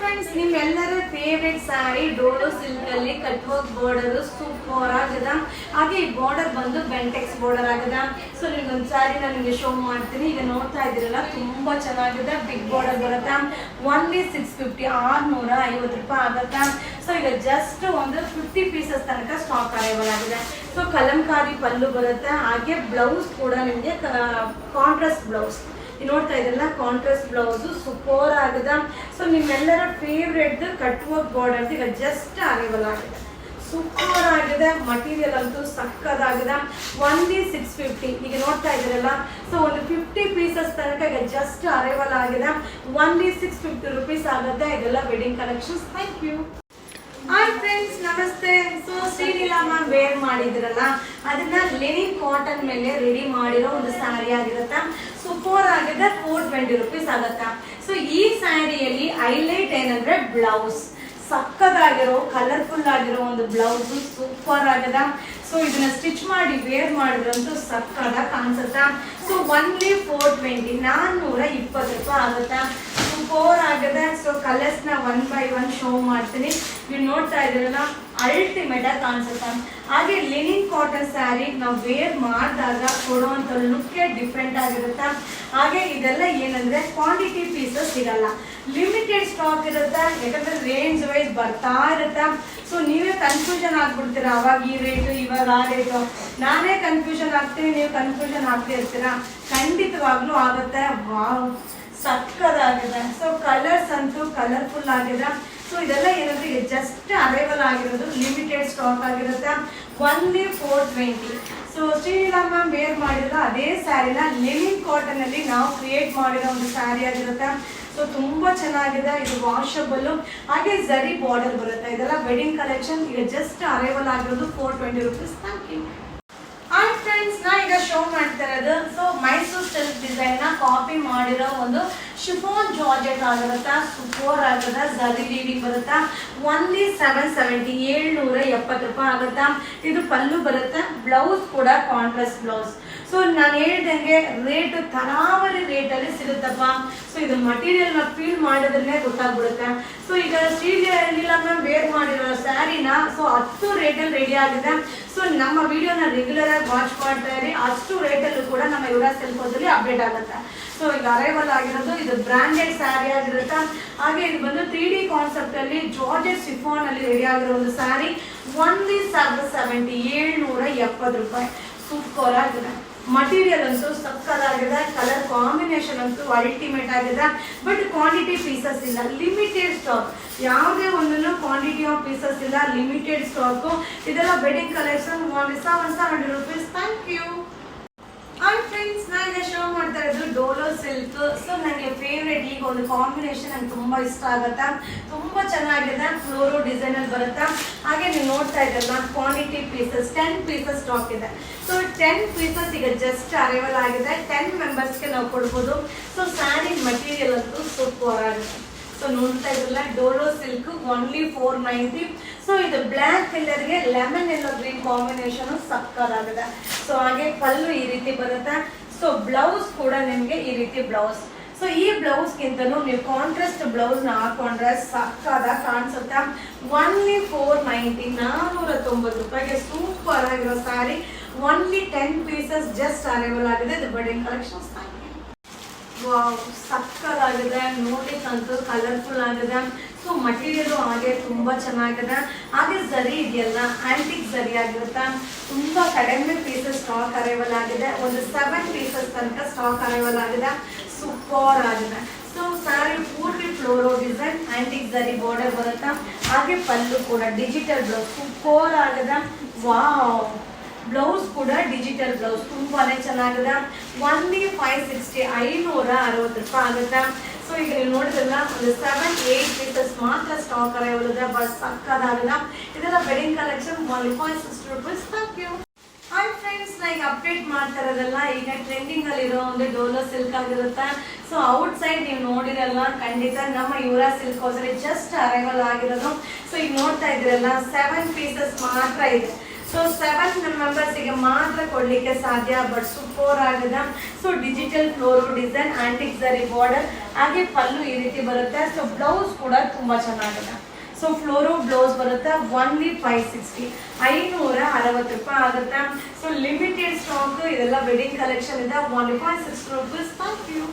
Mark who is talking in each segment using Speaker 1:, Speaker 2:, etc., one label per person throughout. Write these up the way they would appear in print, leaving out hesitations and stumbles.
Speaker 1: Friends, ನಿಮ್ಮೆಲ್ಲರ favourite sari Dolo silk ಅಲ್ಲಿ cut work border super ಆಗದ. ಹಾಗೆ ಈ ಬಾರ್ಡರ್ ಬಂದು ಬೆಂಟೆಕ್ಸ್ ಬಾರ್ಡರ್ ಆಗದ. ಸೊ ನಿಮ್ಗೊಂದು ಸ್ಯಾರಿ ನಾನು ನಿಮಗೆ ಶೋ ಮಾಡ್ತೀನಿ. ಈಗ ನೋಡ್ತಾ ಇದ್ದೀರಲ್ಲ, ತುಂಬಾ ಚೆನ್ನಾಗಿದೆ. ಬಿಗ್ ಬಾರ್ಡರ್ ಬರುತ್ತಾ, ಓನ್ಲಿ 650 650 ರೂಪಾಯಿ ಆಗತ್ತಾ. ಸೊ ಈಗ ಜಸ್ಟ್ ಒಂದು 50 ಪೀಸಸ್ ತನಕ ಸ್ಟಾಕ್ ಅವೈಲೇಬಲ್ ಆಗಿದೆ. ಸೊ ಕಲಂಕಾರಿ ಪಲ್ಲು ಬರುತ್ತೆ. ಹಾಗೆ ಬ್ಲೌಸ್ ಕೂಡ ನಿಮಗೆ ಕಾಂಟ್ರಾಸ್ಟ್ ಬ್ಲೌಸ್ ನೋಡ್ತಾ ಇದ್ರಲ್ಲ, ಕಾಂಟ್ರಾಸ್ಟ್ ಬ್ಲೌಸ್ ಸೂಪರ್ ಆಗಿದೆ. ಸೊ ನಿಮ್ಮೆಲ್ಲರ ಫೇವ್ರೆಟ್ ಕಟ್ ವರ್ಕ್ ಬಾರ್ಡರ್ ಈಗ ಜಸ್ಟ್ ಅವೈಲೇಬಲ್ ಆಗಿದೆ. ಸೂಪರ್ ಆಗಿದೆ. ಮಟೀರಿಯಲ್ ಅಂತೂ ಸಕ್ಕದಾಗಿದೆ. ಓನ್ಲಿ 650. ಈಗ ನೋಡ್ತಾ ಇದ್ದೀರಲ್ಲ, ಸೊ ಒಂದು 50 ಪೀಸಸ್ ತನಕ ಈಗ ಜಸ್ಟ್ ಅರೈವಲ್ ಆಗಿದೆ. ಓನ್ಲಿ 650 ರುಪೀಸ್ ಆಗುತ್ತೆ. ಇದೆಲ್ಲ wedding collections. Thank you. Hi friends, ನಮಸ್ತೆ. ಸೊ ಶ್ರೀಲೀಲಮ್ಮ ವೇರ್ ಮಾಡಿದಿರಲ್ಲ, ಅದನ್ನ ಲೆನಿನ್ ಕಾಟನ್ ಮೇಲೆ ರೆಡಿ ಮಾಡಿರೋ ಒಂದು ಸ್ಯಾರಿ ಆಗಿರುತ್ತೆ. ಸೂಪರ್ ಆಗಿದೆ. 420 ರುಪೀಸ್ ಆಗುತ್ತಾ. ಸೊ ಈ ಸ್ಯಾರಿಯಲ್ಲಿ ಹೈಲೈಟ್ ಏನಂದ್ರೆ ಬ್ಲೌಸ್ ಸಕ್ಕದಾಗಿರೋ ಕಲರ್ಫುಲ್ ಆಗಿರೋ ಒಂದು ಬ್ಲೌಸ್ ಸೂಪರ್ ಆಗಿದೆ. ಸೊ ಇದನ್ನ ಸ್ಟಿಚ್ ಮಾಡಿ ವೇರ್ ಮಾಡಿದ್ರಂತೂ ಸಕ್ಕದಾಗ ಕಾಣಿಸುತ್ತಾ. ಸೊ ಓನ್ಲಿ 420 420 ರೂಪಾಯಿ ಆಗುತ್ತಾ. ಸೂಪರ್ ಆಗಿದೆ. ಸೊ ಕಲರ್ಸ್ ನ 1 by 1 ಶೋ ಮಾಡ್ತೀನಿ. ನೀವು ನೋಡ್ತಾ ಇದ್ದೀರಲ್ಲ, ಅಲ್ಟಿಮೇಟ್ ಆಗಿ ಕಾಣಿಸುತ್ತೆ. ಹಾಗೆ ಲಿನಿನ್ ಕಾಟನ್ ಸ್ಯಾರಿ ನಾವು ವೇರ್ ಮಾಡಿದಾಗ ಕೊಡುವಂತ ಲುಕ್ಕೇ ಡಿಫ್ರೆಂಟ್ ಆಗಿರುತ್ತೆ. ಹಾಗೆ ಇದೆಲ್ಲ ಏನಂದ್ರೆ ಕ್ವಾಂಟಿಟಿ ಪೀಸಸ್ ಸಿಗಲ್ಲ, ಲಿಮಿಟೆಡ್ ಸ್ಟಾಕ್ ಇರುತ್ತೆ. ಯಾಕಂದ್ರೆ ರೇಂಜ್ ವೈಸ್ ಬರ್ತಾ ಇರುತ್ತೆ. ಸೊ ನೀವೇ ಕನ್ಫ್ಯೂಷನ್ ಆಗ್ಬಿಡ್ತೀರಾ, ಅವಾಗ ಈ ರೇಟು ಇವಾಗ ಆ ರೇಟು. ನಾನೇ ಕನ್ಫ್ಯೂಷನ್ ಆಗ್ತೀನಿ, ನೀವು ಕನ್ಫ್ಯೂಷನ್ ಆಗ್ತಾ ಇರ್ತೀರಾ. ಖಂಡಿತವಾಗ್ಲೂ ಆಗುತ್ತೆ. ವಾವ್, ಸಕ್ಕದಾಗಿದೆ. ಸೊ ಕಲರ್ಸ್ ಅಂತೂ ಕಲರ್ಫುಲ್ ಆಗಿದೆ. ಸೊ ಇದೆಲ್ಲ ಏನಂದ್ರೆ ಈಗ ಜಸ್ಟ್ ಅವೈಲೇಬಲ್ ಆಗಿರೋದು, ಲಿಮಿಟೆಡ್ ಸ್ಟಾಕ್ ಆಗಿರುತ್ತೆ. ಓನ್ಲಿ 420. ಸೊ ಶ್ರೀಲೀಲಮ್ಮ ವೇರ್ ಮಾಡಿರೋ ಅದೇ ಸ್ಯಾರಿನ ಲಿನಿನ್ ಕಾಟನ್ ಅಲ್ಲಿ ನಾವು ಕ್ರಿಯೇಟ್ ಮಾಡಿರೋ ಒಂದು ಸ್ಯಾರಿ ಆಗಿರುತ್ತೆ. ಸೊ ತುಂಬಾ ಚೆನ್ನಾಗಿದೆ. ಇದು ವಾಷಬಲ್. ಹಾಗೆ ಝರಿ ಬಾರ್ಡರ್ ಬರುತ್ತೆ. ಇದೆಲ್ಲ ವೆಡ್ಡಿಂಗ್ ಕಲೆಕ್ಷನ್. ಈಗ ಜಸ್ಟ್ ಅವೈಲೇಬಲ್ ಆಗಿರೋದು 420 rupees. Thank you. Hi friends, ನಾ ಈಗ ಶೋ ಮಾಡ್ತಾ ಇರೋದು ಸೊ ಮೈಸೂರು ಸಿಲ್ಕ್ ಡಿಸೈನ್ ನ ಕಾಪಿ ಮಾಡಿರೋ ಒಂದು ಶಿಫಾನ್ ಜಾರ್ಜೆಟ್ ಆಗಿರುತ್ತಾ. ಸೂಪರ್ ಆಗದ. ಝರಿ ವೀವಿಂಗ್ ಬರುತ್ತಾ. ಓನ್ಲಿ 770 770 ರೂಪಾಯಿ ಆಗುತ್ತಾ. ಇದು ಪಲ್ಲು ಬರುತ್ತೆ. ಬ್ಲೌಸ್ ಕೂಡ ಕಾಂಟ್ರಾಸ್ಟ್ ಬ್ಲೌಸ್. ಸೊ ನಾನು ಹೇಳ್ದಂಗೆ ರೇಟ್ ತರಾವರಿ ರೇಟಲ್ಲಿ ಸಿಗುತ್ತಪ್ಪ. ಸೊ ಇದು ಮಟೀರಿಯಲ್ ನ ಫೀಲ್ ಮಾಡಿದ್ರೆ ಗೊತ್ತಾಗ್ಬಿಡುತ್ತೆ. ಸೊ ಈಗ ಶ್ರೀಲೀಲಮ್ಮ ವೇರ್ ಮಾಡಿರೋ ಸ್ಯಾರಿನ ಸೊ 10 ರೇಟಲ್ಲಿ ರೆಡಿ ಆಗಿದೆ. ಸೊ ನಮ್ಮ ವಿಡಿಯೋನ ರೆಗ್ಯುಲರ್ ಆಗಿ ವಾಚ್ ಮಾಡ್ತಾ ಇರಿ. ಅಷ್ಟು ರೇಟಲ್ಲೂ ಕೂಡ ನಮ್ಮ ಯುವರಾಜ್ ಸಿಲ್ಕ್ ಅಪ್ಡೇಟ್ ಆಗುತ್ತೆ. ಸೊ ಈಗ ಅರೈವಲ್ ಆಗಿರೋದು ಇದು ಬ್ರಾಂಡೆಡ್ ಸ್ಯಾರಿ ಆಗಿರುತ್ತೆ. ಹಾಗೆ ಇದು ಬಂದು 3D ಕಾನ್ಸೆಪ್ಟ್ ಅಲ್ಲಿ ಜಾರ್ಜೆಟ್ ಶಿಫಾನ್ ಅಲ್ಲಿ ರೆಡಿ ಆಗಿರೋ ಒಂದು ಸ್ಯಾರಿ. ಓನ್ಲಿ 770 770 ರೂಪಾಯಿ. ಸೂಪರ್ ಆಗಿದೆ. ಮಟೀರಿಯಲ್ ಅಂತೂ ಸಕ್ಕದಾಗಿದೆ. ಕಲರ್ ಕಾಂಬಿನೇಷನ್ ಅಂತೂ ಅಲ್ಟಿಮೇಟ್ ಆಗಿದೆ. ಬಟ್ ಕ್ವಾಂಟಿಟಿ ಪೀಸಸ್ ಇಲ್ಲ, ಲಿಮಿಟೆಡ್ ಸ್ಟಾಕ್. ಯಾವುದೇ ಒಂದನ್ನು ಕ್ವಾಂಟಿಟಿ ಆಫ್ ಪೀಸಸ್ ಇಲ್ಲ, ಲಿಮಿಟೆಡ್ ಸ್ಟಾಕ್. ಇದೆಲ್ಲ wedding collection. Only 770 rupees. Thank you. Hi friends, ನಾನು ಈಗ ಶೋ ಮಾಡ್ತಾ ಇರೋದು ಡೋಲೋ ಸಿಲ್ಕ್. ಸೊ ನನಗೆ ಫೇವ್ರೇಟ್ ಈಗ ಒಂದು ಕಾಂಬಿನೇಷನ್ ನಂಗೆ ತುಂಬಾ ಇಷ್ಟ ಆಗುತ್ತೆ. ತುಂಬಾ ಚೆನ್ನಾಗಿದೆ. ಫ್ಲೋರೋ ಡಿಸೈನ್ ಅಲ್ಲಿ ಬರುತ್ತೆ. ಹಾಗೆ ನೀವು ನೋಡ್ತಾ ಇದ್ದಲ್ಲ, ಕ್ವಾಂಟಿಟಿ ಪೀಸಸ್ 10 ಪೀಸಸ್ ಸ್ಟಾಕ್ ಇದೆ. ಸೊ 10 ಪೀಸಸ್ ಈಗ ಜಸ್ಟ್ ಅರೈವಲ್ ಆಗಿದೆ. 10 ಮೆಂಬರ್ಸ್ಗೆ ನಾವು ಕೊಡ್ಬೋದು. ಸೊ ಸ್ಯಾರಿ ಮಟೀರಿಯಲ್ ಅಂತೂ ಸೂಪರ್ ಆಗುತ್ತೆ. ಸೊ ನೋಡ್ತಾ ಇದ್ರಲ್ಲ, ಡೋಲೋ ಸಿಲ್ಕ್ ಓನ್ಲಿ 490. ಸೊ ಇದು ಬ್ಲ್ಯಾಕ್ ಕಲರ್ಗೆ ಲೆಮನ್ ಎಲ್ಲೋ ಗ್ರೀನ್ ಕಾಂಬಿನೇಷನ್ ಸಕ್ಕದಾಗಿದೆ. ಸೊ ಹಾಗೆ ಪಲ್ಲು ಈ ರೀತಿ ಬರುತ್ತೆ. ಸೊ ಬ್ಲೌಸ್ ಕೂಡ ನಿಮಗೆ ಈ ರೀತಿ ಬ್ಲೌಸ್. ಸೊ ಈ ಬ್ಲೌಸ್ಗಿಂತನೂ ನೀವು ಕಾಂಟ್ರಾಸ್ಟ್ ಬ್ಲೌಸ್ ನ ಹಾಕೊಂಡ್ರೆ ಸಕ್ಕದಾಗ ಕಾಣಿಸುತ್ತೆ. ಓನ್ಲಿ 490 490 ರೂಪಾಯಿಗೆ ಸೂಪರ್ ಆಗಿರೋ sari. Only 10 pieces just arrival ಆಗಿದೆ. ಇದು ವೆಡ್ಡಿಂಗ್ ಕಲೆಕ್ಷನ್ಸ್. ವಾವ್, ಸಕ್ಕದಾಗಿದೆ. ನೋಡ್ಲಿಕ್ಕಂತೂ ಕಲರ್ಫುಲ್ ಆಗಿದೆ. ಸೊ ಮಟೀರಿಯಲ್ ಹಾಗೆ ತುಂಬಾ ಚೆನ್ನಾಗಿದೆ. ಹಾಗೆ ಝರಿ ಇದೆಯಲ್ಲ, ಆಂಟಿಕ್ ಝರಿ ಆಗಿರುತ್ತೆ. ತುಂಬಾ ಕಡಿಮೆ ಪೀಸಸ್ ಸ್ಟಾಕ್ ಅರೈವಲ್ ಆಗಿದೆ. ಒಂದು 7 ಪೀಸಸ್ ತನಕ ಸ್ಟಾಕ್ ಅರೈವಲ್ ಆಗಿದೆ. ಸೂಪರ್ ಆಗಿದೆ. ಸೊ ಸ್ಯಾರಿ ಪೂರ್ತಿ ಫ್ಲೋರೋ ಡಿಸೈನ್, ಆಂಟಿಕ್ ಝರಿ ಬಾರ್ಡರ್ ಬರುತ್ತಾ. ಹಾಗೆ ಪಲ್ಲು ಕೂಡ ಡಿಜಿಟಲ್ ಬ್ಲೌಸ್ ಸೂಪರ್ ಆಗಿದೆ. ವಾವ್, ಬ್ಲೌಸ್ ಕೂಡ ಡಿಜಿಟಲ್ ಬ್ಲೌಸ್ ತುಂಬಾನೇ ಚೆನ್ನಾಗಿದೆ. ಓನ್ಲಿ 560 560 ರೂಪಾಯಿ ಆಗುತ್ತೆ. ಸೊ ಈಗ ನೀವು ನೋಡಿದ್ರಲ್ಲ, ಒಂದು 7-8 ಪೀಸಸ್ ಮಾತ್ರ ಸ್ಟಾಕ್ ಅರೈವಲ್ ಇದೆ. ಬಟ್ ಸಕ್ಕದಾಗಿದೆ. ಇದೆಲ್ಲ wedding collection. Only 560 rupees. Thank you. Hi friends, ನಾ ಈಗ ಅಪ್ಡೇಟ್ ಮಾಡ್ತಾ ಇರೋದಲ್ಲ, ಈಗ ಟ್ರೆಂಡಿಂಗ್ ಅಲ್ಲಿ ಇರೋ ಒಂದು ಡೋಲೋ ಸಿಲ್ಕ್ ಆಗಿರುತ್ತೆ. ಸೊ ಔಟ್ ಸೈಡ್ ನೀವು ನೋಡಿರಲ್ಲ, ಖಂಡಿತ ನಮ್ಮ ಯುವರಾಜ್ ಸಿಲ್ಕ್ ಹೌಸಲ್ಲಿ ಜಸ್ಟ್ ಅರೈವಲ್ ಆಗಿರೋದು. ಸೊ ಈಗ ನೋಡ್ತಾ ಇದ್ರಲ್ಲ, 7 ಪೀಸಸ್ ಮಾತ್ರ ಇದೆ. ಸೊ 7 ಮೆಂಬರ್ಸಿಗೆ ಮಾತ್ರ ಕೊಡ್ಲಿಕ್ಕೆ ಸಾಧ್ಯ. ಬಟ್ ಸೂಪರ್ ಆಗಿದೆ. So digital floral design, antique ಜರಿ ಬಾರ್ಡರ್, ಹಾಗೆ ಪಲ್ಲು ಈ ರೀತಿ ಬರುತ್ತೆ. ಸೊ ಬ್ಲೌಸ್ ಕೂಡ ತುಂಬಾ ಚೆನ್ನಾಗಿದೆ. ಸೊ ಫ್ಲೋರೋ ಬ್ಲೌಸ್ ಬರುತ್ತೆ. ಓನ್ಲಿ 560, 560 ರೂಪಾಯಿ ಆಗುತ್ತೆ. ಸೊ ಲಿಮಿಟೆಡ್ ಸ್ಟಾಕ್, ಇದೆಲ್ಲ ವೆಡ್ಡಿಂಗ್ ಕಲೆಕ್ಷನ್ ಇದೆ. Only 560 rupees. Thank you.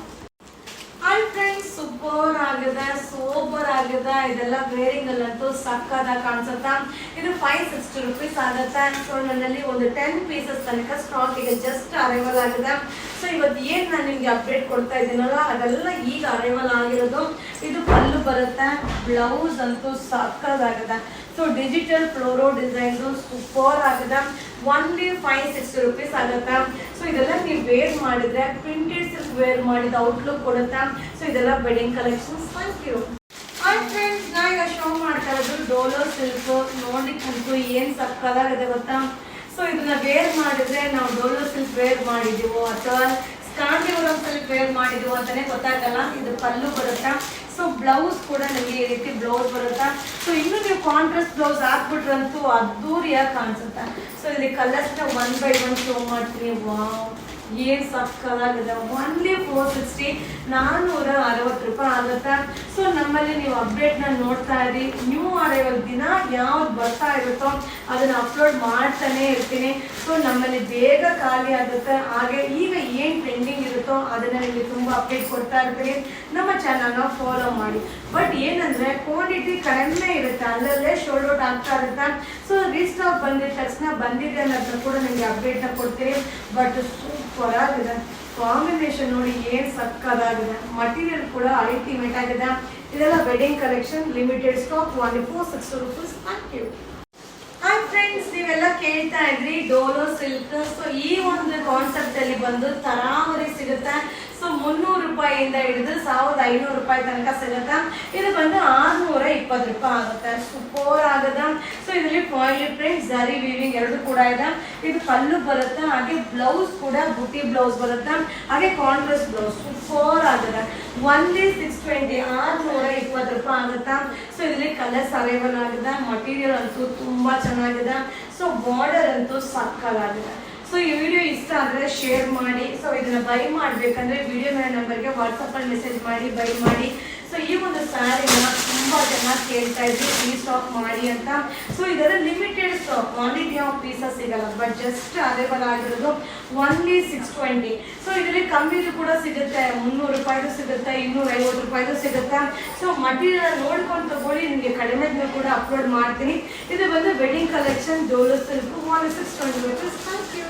Speaker 1: Hi friends, super ಆಗಿದೆ, ಸೂಪರ್ ಆಗಿದೆ. ಇದೆಲ್ಲ ವೇರಿಂಗ್ ಅಲ್ಲಂತೂ ಸಕ್ಕದಾಗಿ ಕಾಣಿಸುತ್ತಾ. ಇದು 560 ರುಪೀಸ್ ಆಗುತ್ತೆ. ಸೊ ನನ್ನಲ್ಲಿ ಒಂದು 10 ಪೀಸಸ್ ತನಕ ಸ್ಟಾಕ್ ಈಗ ಜಸ್ಟ್ ಅರೈವಲ್ ಆಗಿದೆ. ಸೊ ಇವತ್ತು ಏನು ನಾನು ನಿಮಗೆ ಅಪ್ಡೇಟ್ ಕೊಡ್ತಾ ಇದ್ದೀನಲ್ಲ ಅದೆಲ್ಲ ಈಗ ಅರೈವಲ್ ಆಗಿರೋದು. ಇದು ಪಲ್ಲು ಬರುತ್ತೆ, ಬ್ಲೌಸ್ ಅಂತೂ ಸಕ್ಕದಾಗಿದೆ. So digital floral design super ಆಗಿದೆ. ಓನ್ಲಿ 560 ರುಪೀಸ್ ಆಗುತ್ತೆ. ಸೊ ಇದೆಲ್ಲ ನೀವು ವೇರ್ ಮಾಡಿದ್ರೆ ಪ್ರಿಂಟೆಡ್ ಸಿಲ್ಕ್ ವೇರ್ ಮಾಡಿದ ಔಟ್ಲುಕ್ ಕೊಡುತ್ತಾ. ಸೊ ಇದೆಲ್ಲ wedding collections. Thank you. Hi friends, ನಾ ಈಗ ಶೋ ಮಾಡ್ತಾ ಇರೋದು ಡೋಲೋ ಸಿಲ್ಕ್. ನೋಡ್ಲಿಕ್ಕಂತೂ ಏನು ಸಕ್ಕದಾಗಿದೆ ಗೊತ್ತಾ. ಸೊ ಇದನ್ನ ವೇರ್ ಮಾಡಿದ್ರೆ ನಾವು ಡೋಲೋ ಸಿಲ್ಕ್ ವೇರ್ ಮಾಡಿದೀವೋ ಅಥವಾ ಕಾಂಜೀವರಂ ಸಿಲ್ಕ್ ವೇರ್ ಮಾಡಿದೀವೋ ಅಂತಾನೆ ಗೊತ್ತಾಗಲ್ಲ. ಇದು ಪಲ್ಲು ಬರುತ್ತಾ. ಸೊ ಬ್ಲೌಸ್ ಕೂಡ ನಿಮಗೆ ಈ ರೀತಿ ಬ್ಲೌಸ್ ಬರುತ್ತಾ. ಸೊ ಇನ್ನು ನೀವು ಕಾಂಟ್ರಾಸ್ಟ್ ಬ್ಲೌಸ್ ಹಾಕ್ಬಿಟ್ರಂತೂ ಅದ್ದೂರಿಯಾಗಿ ಕಾಣಿಸುತ್ತೆ. ಸೊ ಇಲ್ಲಿ ಕಲರ್ಸ್ನ 1 by 1 ಶೋ ಮಾಡ್ತೀನಿ. ವಾವ್, ಏನು ಸಕ್ಕದಾಗಿದೆ. ಓನ್ಲಿ 460, 460 ರೂಪಾಯಿ ಆಗುತ್ತೆ. ಸೊ ನಮ್ಮಲ್ಲಿ ನೀವು ಅಪ್ಡೇಟ್ನ ನೋಡ್ತಾ ಇರಿ. ನ್ಯೂ ಅರೈವಲ್ ದಿನ ಯಾವ್ದು ಬರ್ತಾ ಇರುತ್ತೋ ಅದನ್ನ ಅಪ್ಲೋಡ್ ಮಾಡ್ತಾನೆ ಇರ್ತೀನಿ. ಸೊ ನಮ್ಮಲ್ಲಿ ಬೇಗ ಖಾಲಿ ಆಗುತ್ತೆ. ಹಾಗೆ ಈಗ ಏನು ಟ್ರೆಂಡಿಂಗ್ ಇರುತ್ತೋ ಅದನ್ನ ನಿಮಗೆ ತುಂಬ ಅಪ್ಡೇಟ್ ಕೊಡ್ತಾ ಇರ್ತೀನಿ. ನಮ್ಮ ಚಾನಲ್ನ ಫಾಲೋ ಮಾಡಿ. ಬಟ್ ಏನಂದ್ರೆ ಕ್ವಾಂಟಿಟಿ ಕಡಿಮೆ ಇರುತ್ತೆ, ಅಲ್ಲಲ್ಲೇ ಶೋಲ್ಡ್ ಔಟ್ ಆಗ್ತಾ ಇರುತ್ತೆ. ಸೊ ರೀಸ್ಟಾಕ್ ಬಂದಿದ ತಕ್ಷಣ ಬಂದಿದೆ ಅನ್ನೋದನ್ನ ಕೂಡ ನಿಮಗೆ ಅಪ್ಡೇಟ್ನ ಕೊಡ್ತೀನಿ. ಬಟ್ ಸೂಪರ್ ಆಗಿದೆ. ಕಾಂಬಿನೇಷನ್ ನೋಡಿ ಏನು ಸಕ್ಕದಾಗಿದೆ. ಮಟೀರಿಯಲ್ ಕೂಡ ಅಲ್ಟಿಮೇಟ್ ಆಗಿದೆ. ಇದೆಲ್ಲ wedding collection, limited stock, only 460 rupees. Thank you. Hi friends, ನೀವೆಲ್ಲ ಕೇಳ್ತಾ ಇದ್ರಿ ಡೋಲೋ ಸಿಲ್ಕ್. ಸೊ ಈ ಒಂದು ಕಾನ್ಸೆಪ್ಟ್ ಅಲ್ಲಿ ಬಂದು ತರಾವರಿ ಸಿಗುತ್ತೆ. ಸೊ 300 ರೂಪಾಯಿಯಿಂದ ಹಿಡಿದು 1500 ರೂಪಾಯಿ ತನಕ ಸಿಗುತ್ತೆ. ಇದು ಬಂದು 620 ರೂಪಾಯಿ ಆಗುತ್ತೆ. ಸೂಪರ್ ಆಗದ. ಸೊ ಇದರಲ್ಲಿ ಫಾಯಿಲ್ ಪ್ರಿಂಟ್, ಜರಿ ವೀವಿಂಗ್ ಎರಡು ಕೂಡ ಇದೆ. ಇದು ಪಲ್ಲು ಬರುತ್ತೆ, ಹಾಗೆ ಬ್ಲೌಸ್ ಕೂಡ ಬುಟ್ಟಿ ಬ್ಲೌಸ್ ಬರುತ್ತೆ, ಹಾಗೆ ಕಾಂಟ್ರಾಸ್ಟ್ ಬ್ಲೌಸ್. ಸೂಪರ್ ಆಗಿದೆ. ಓನ್ಲಿ 620, 620 ರೂಪಾಯಿ ಆಗುತ್ತೆ. ಸೊ ಇದರಲ್ಲಿ ಕಲರ್ಸ್ ಅವೈಲೇಬಲ್ ಆಗಿದೆ. ಮಟೀರಿಯಲ್ ಅಂತೂ ತುಂಬಾ ಚೆನ್ನಾಗಿದೆ. ಸೊ ಬಾರ್ಡರ್ ಅಂತೂ ಸಕ್ಕದಾಗಿದೆ. ಸೊ ಈ ವಿಡಿಯೋ ಇಷ್ಟ ಆದರೆ ಶೇರ್ ಮಾಡಿ. ಸೊ ಇದನ್ನ ಬೈ ಮಾಡಬೇಕಂದ್ರೆ ವಿಡಿಯೋ ಮೇಲೆ ನಂಬರ್ಗೆ ವಾಟ್ಸಪ್ಪಲ್ಲಿ ಮೆಸೇಜ್ ಮಾಡಿ ಬೈ ಮಾಡಿ. ಸೊ ಈ ಒಂದು ಸ್ಯಾರಿನ ತುಂಬ ಜನ ಕೇಳ್ತಾ ಇದ್ವಿ ರೀಸ್ಟಾಕ್ ಮಾಡಿ ಅಂತ. ಸೊ ಇದರ limited stock, quantity of pieces ಸಿಗಲ್ಲ. ಬಟ್ ಜಸ್ಟ್ ಅವೈಲೇಬಲ್ ಆಗಿರೋದು ಓನ್ಲಿ 620. ಸೊ ಇದರಲ್ಲಿ ಕಮ್ಮಿದು ಕೂಡ ಸಿಗುತ್ತೆ, 300 ರೂಪಾಯಿದು ಸಿಗುತ್ತೆ, 250 ರೂಪಾಯಿದು ಸಿಗುತ್ತೆ. ಸೊ ಮಟೀರಿಯಲ್ ನೋಡ್ಕೊಂಡು ತಗೊಳ್ಳಿ, ನಿಮಗೆ ಕಡಿಮೆದು ಕೂಡ ಅಪ್ಲೋಡ್ ಮಾಡ್ತೀನಿ. ಇದು ಬಂದು ವೆಡ್ಡಿಂಗ್ ಕಲೆಕ್ಷನ್ ಡೋಲೋ silk, only 620 rupees. Thank you.